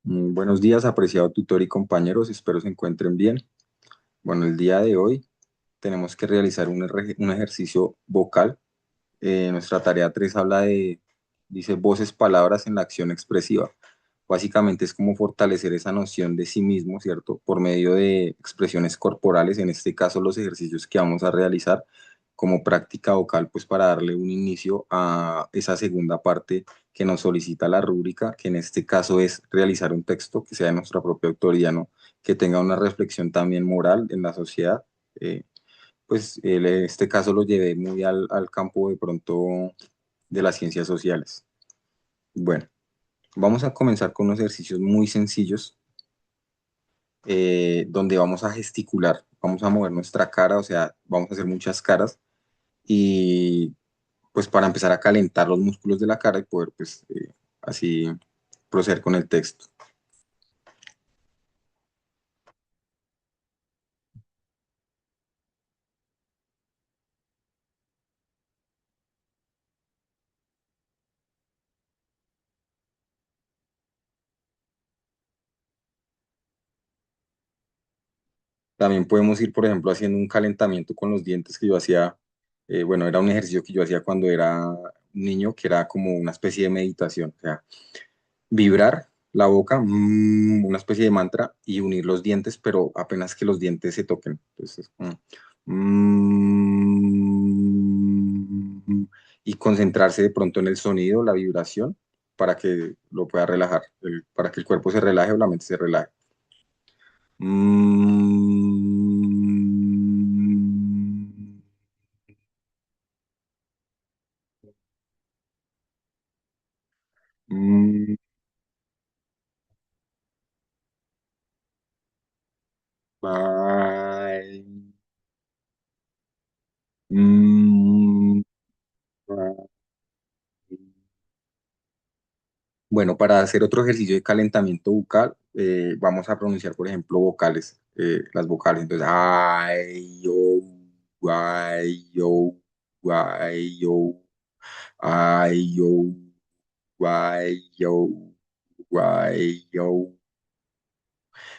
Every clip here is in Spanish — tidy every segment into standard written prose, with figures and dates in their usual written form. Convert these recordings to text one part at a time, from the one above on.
Buenos días, apreciado tutor y compañeros, espero se encuentren bien. Bueno, el día de hoy tenemos que realizar un ejercicio vocal. Nuestra tarea 3 dice voces, palabras en la acción expresiva. Básicamente es como fortalecer esa noción de sí mismo, ¿cierto? Por medio de expresiones corporales, en este caso los ejercicios que vamos a realizar como práctica vocal, pues para darle un inicio a esa segunda parte que nos solicita la rúbrica, que en este caso es realizar un texto que sea de nuestra propia autoría, ¿no? Que tenga una reflexión también moral en la sociedad. Este caso lo llevé muy al campo de pronto de las ciencias sociales. Bueno, vamos a comenzar con unos ejercicios muy sencillos donde vamos a gesticular, vamos a mover nuestra cara, o sea, vamos a hacer muchas caras y pues para empezar a calentar los músculos de la cara y poder pues así proceder con el texto. También podemos ir, por ejemplo, haciendo un calentamiento con los dientes que yo hacía, bueno, era un ejercicio que yo hacía cuando era un niño, que era como una especie de meditación, o sea, vibrar la boca, una especie de mantra y unir los dientes, pero apenas que los dientes se toquen. Entonces, y concentrarse de pronto en el sonido, la vibración, para que lo pueda relajar, para que el cuerpo se relaje o la mente se relaje. Mm, mm, bye. Mm, bye. Bueno, para hacer otro ejercicio de calentamiento bucal, vamos a pronunciar, por ejemplo, vocales, las vocales. Entonces, ay, yo, ay, yo, ay, yo, ay, yo, ay, yo.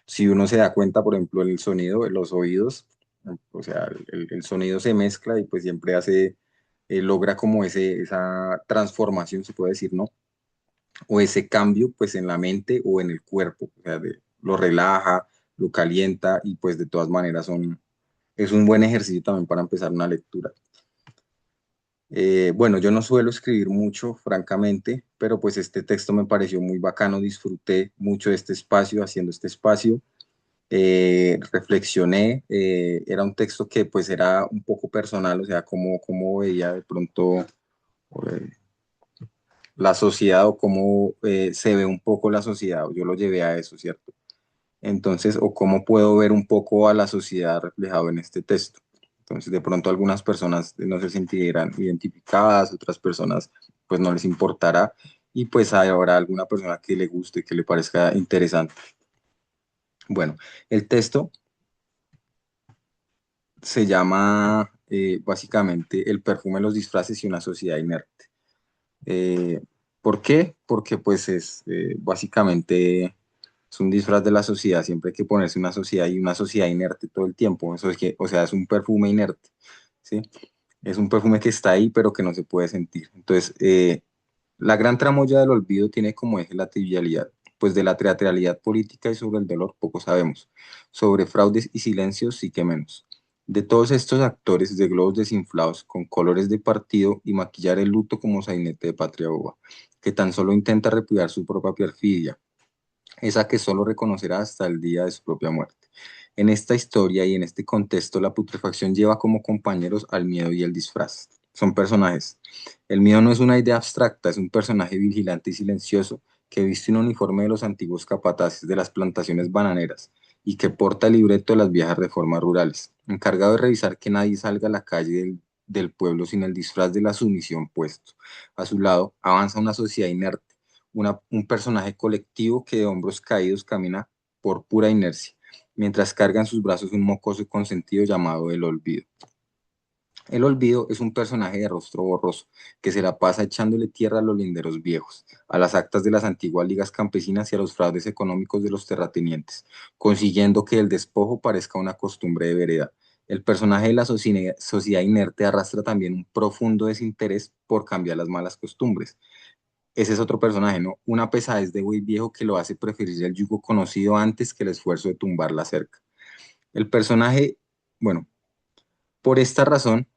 Si uno se da cuenta, por ejemplo, el sonido, en los oídos, o sea, el sonido se mezcla y pues siempre logra como esa transformación, se puede decir, ¿no? O ese cambio pues en la mente o en el cuerpo, o sea, lo relaja, lo calienta y pues de todas maneras es un buen ejercicio también para empezar una lectura. Bueno, yo no suelo escribir mucho, francamente, pero pues este texto me pareció muy bacano, disfruté mucho de este espacio, haciendo este espacio, reflexioné, era un texto que pues era un poco personal, o sea, cómo veía de pronto eh, la sociedad o cómo se ve un poco la sociedad, yo lo llevé a eso, ¿cierto? Entonces, o cómo puedo ver un poco a la sociedad reflejado en este texto. Entonces, de pronto algunas personas no se sentirán identificadas, otras personas pues no les importará y pues habrá alguna persona que le guste, que le parezca interesante. Bueno, el texto se llama básicamente El perfume de los disfraces y una sociedad inerte. Eh, ¿Por qué? Porque pues es básicamente es un disfraz de la sociedad, siempre hay que ponerse una sociedad y una sociedad inerte todo el tiempo, eso es que, o sea, es un perfume inerte, ¿sí? Es un perfume que está ahí pero que no se puede sentir. Entonces, la gran tramoya del olvido tiene como eje la trivialidad, pues de la teatralidad política y sobre el dolor poco sabemos, sobre fraudes y silencios sí que menos. De todos estos actores de globos desinflados con colores de partido y maquillar el luto como sainete de patria boba, que tan solo intenta repudiar su propia perfidia, esa que solo reconocerá hasta el día de su propia muerte. En esta historia y en este contexto, la putrefacción lleva como compañeros al miedo y el disfraz. Son personajes. El miedo no es una idea abstracta, es un personaje vigilante y silencioso que viste un uniforme de los antiguos capataces de las plantaciones bananeras y que porta el libreto de las viejas reformas rurales, encargado de revisar que nadie salga a la calle del pueblo sin el disfraz de la sumisión puesto. A su lado avanza una sociedad inerte, un personaje colectivo que de hombros caídos camina por pura inercia, mientras carga en sus brazos un mocoso consentido llamado el olvido. El olvido es un personaje de rostro borroso que se la pasa echándole tierra a los linderos viejos, a las actas de las antiguas ligas campesinas y a los fraudes económicos de los terratenientes, consiguiendo que el despojo parezca una costumbre de vereda. El personaje de la sociedad inerte arrastra también un profundo desinterés por cambiar las malas costumbres. Ese es otro personaje, ¿no? Una pesadez de buey viejo que lo hace preferir el yugo conocido antes que el esfuerzo de tumbar la cerca. El personaje, bueno, por esta razón,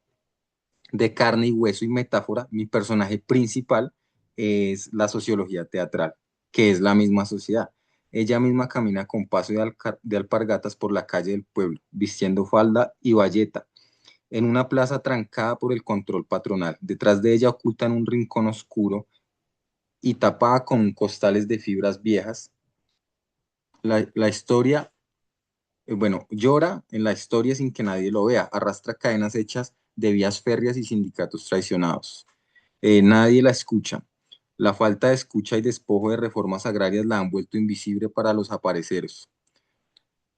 de carne y hueso y metáfora, mi personaje principal es la sociología teatral, que es la misma sociedad. Ella misma camina con paso de alpargatas por la calle del pueblo, vistiendo falda y bayeta, en una plaza trancada por el control patronal. Detrás de ella, oculta en un rincón oscuro y tapada con costales de fibras viejas, la historia, bueno, llora en la historia sin que nadie lo vea, arrastra cadenas hechas de vías férreas y sindicatos traicionados. Nadie la escucha. La falta de escucha y despojo de reformas agrarias la han vuelto invisible para los apareceros.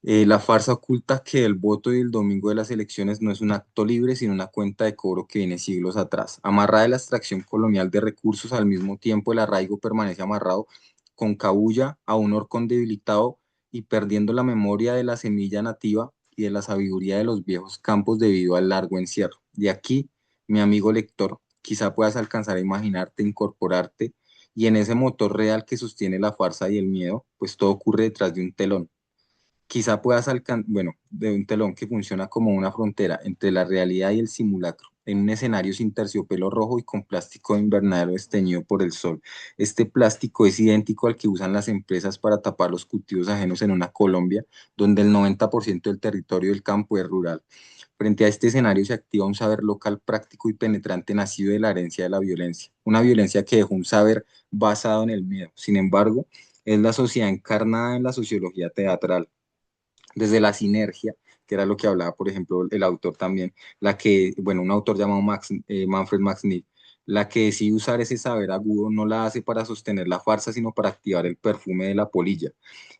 La farsa oculta que el voto y el domingo de las elecciones no es un acto libre, sino una cuenta de cobro que viene siglos atrás. Amarrada de la extracción colonial de recursos, al mismo tiempo el arraigo permanece amarrado con cabulla a un horcón debilitado y perdiendo la memoria de la semilla nativa y de la sabiduría de los viejos campos debido al largo encierro. De aquí, mi amigo lector, quizá puedas alcanzar a imaginarte, incorporarte, y en ese motor real que sostiene la farsa y el miedo, pues todo ocurre detrás de un telón. Quizá puedas alcanzar, bueno, de un telón que funciona como una frontera entre la realidad y el simulacro, en un escenario sin terciopelo rojo y con plástico de invernadero desteñido por el sol. Este plástico es idéntico al que usan las empresas para tapar los cultivos ajenos en una Colombia, donde el 90% del territorio del campo es rural. Frente a este escenario se activa un saber local práctico y penetrante nacido de la herencia de la violencia, una violencia que dejó un saber basado en el miedo. Sin embargo, es la sociedad encarnada en la sociología teatral desde la sinergia, que era lo que hablaba, por ejemplo, el autor también, la que, bueno, un autor llamado Manfred Max Neef, la que decide usar ese saber agudo no la hace para sostener la farsa, sino para activar el perfume de la polilla,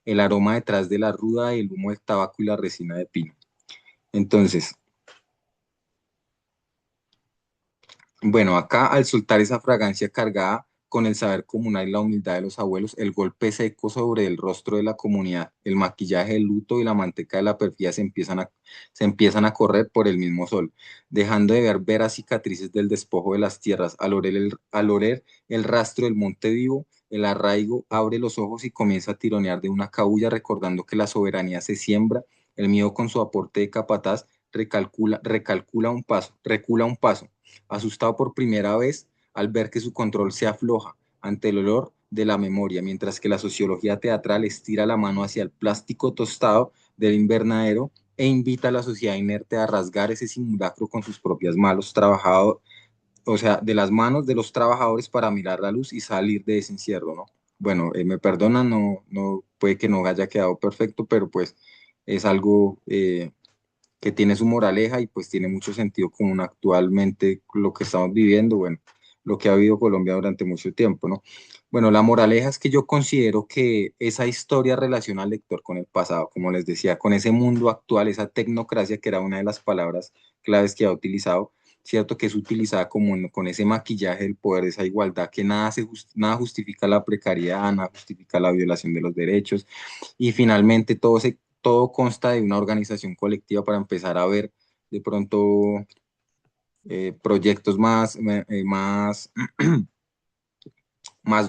el aroma detrás de la ruda, el humo del tabaco y la resina de pino. Entonces, bueno, acá al soltar esa fragancia cargada con el saber comunal y la humildad de los abuelos, el golpe seco sobre el rostro de la comunidad, el maquillaje del luto y la manteca de la perfía se empiezan a correr por el mismo sol, dejando de ver veras cicatrices del despojo de las tierras. Al oler el rastro del monte vivo, el arraigo abre los ojos y comienza a tironear de una cabulla, recordando que la soberanía se siembra, el miedo con su aporte de capataz recula un paso asustado por primera vez al ver que su control se afloja ante el olor de la memoria, mientras que la sociología teatral estira la mano hacia el plástico tostado del invernadero e invita a la sociedad inerte a rasgar ese simulacro con sus propias manos trabajados, o sea, de las manos de los trabajadores para mirar la luz y salir de ese encierro, ¿no? Bueno, me perdonan, no, no, puede que no haya quedado perfecto, pero pues es algo que tiene su moraleja y pues tiene mucho sentido común actualmente lo que estamos viviendo, bueno, lo que ha habido Colombia durante mucho tiempo, ¿no? Bueno, la moraleja es que yo considero que esa historia relaciona al lector con el pasado, como les decía, con ese mundo actual, esa tecnocracia que era una de las palabras claves que ha utilizado, cierto que es utilizada como con ese maquillaje del poder, esa igualdad, que nada justifica la precariedad, nada justifica la violación de los derechos, y finalmente todo consta de una organización colectiva para empezar a ver de pronto proyectos más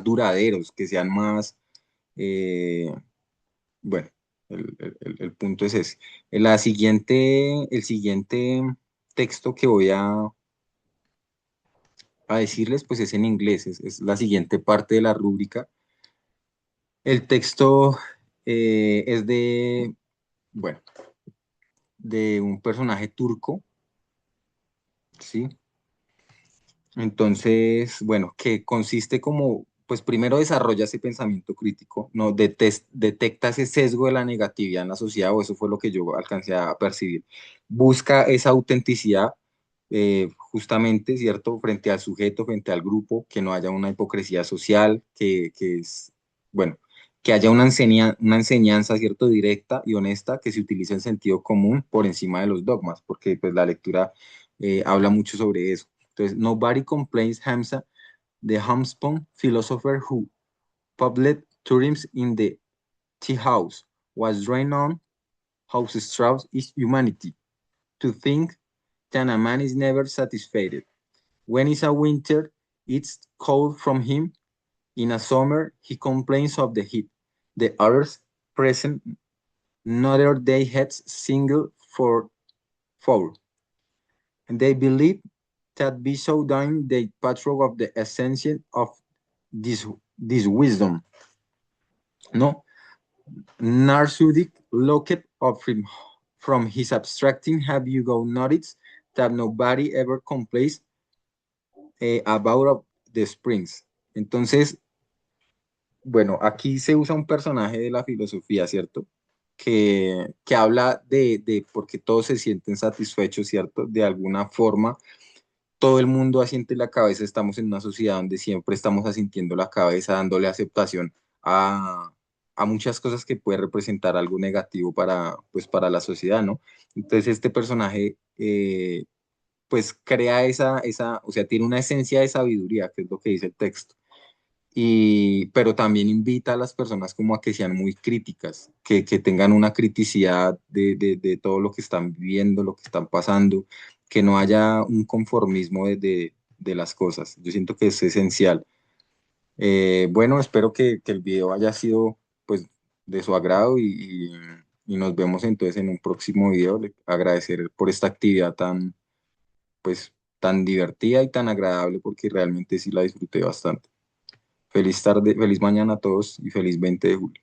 duraderos, que sean más, eh, bueno, el punto es ese. El siguiente texto que voy a decirles, pues es en inglés, es la siguiente parte de la rúbrica. El texto es bueno, de un personaje turco, ¿sí? Entonces, bueno, que consiste como, pues primero desarrolla ese pensamiento crítico, ¿no? Detecta ese sesgo de la negatividad en la sociedad, o eso fue lo que yo alcancé a percibir. Busca esa autenticidad, justamente, ¿cierto? Frente al sujeto, frente al grupo, que no haya una hipocresía social, bueno, que haya una enseñanza, ¿cierto? Directa y honesta, que se utilice el sentido común por encima de los dogmas, porque pues la lectura habla mucho sobre eso. Entonces, nobody complains Hamza, the homespun philosopher who published theorems in the tea house, was drawn on how Strauss is humanity, to think that a man is never satisfied. When it's a winter, it's cold from him. In a summer, he complains of the heat. The others present neither they heads single for four. And they believe that be so down the patron of the essence of this wisdom. No, Narsudic looked up from his abstracting have you go noticed that nobody ever complains about the springs. Entonces, bueno, aquí se usa un personaje de la filosofía, ¿cierto? Que habla de por qué todos se sienten satisfechos, ¿cierto? De alguna forma, todo el mundo asiente la cabeza, estamos en una sociedad donde siempre estamos asintiendo la cabeza, dándole aceptación a muchas cosas que puede representar algo negativo para, pues, para la sociedad, ¿no? Entonces, este personaje, pues, crea o sea, tiene una esencia de sabiduría, que es lo que dice el texto pero también invita a las personas como a que sean muy críticas, que tengan una criticidad de todo lo que están viviendo, lo que están pasando, que no haya un conformismo de las cosas. Yo siento que es esencial. Bueno, espero que el video haya sido pues de su agrado y nos vemos entonces en un próximo video. Agradecer por esta actividad tan, pues, tan divertida y tan agradable porque realmente sí la disfruté bastante. Feliz tarde, feliz mañana a todos y feliz 20 de julio.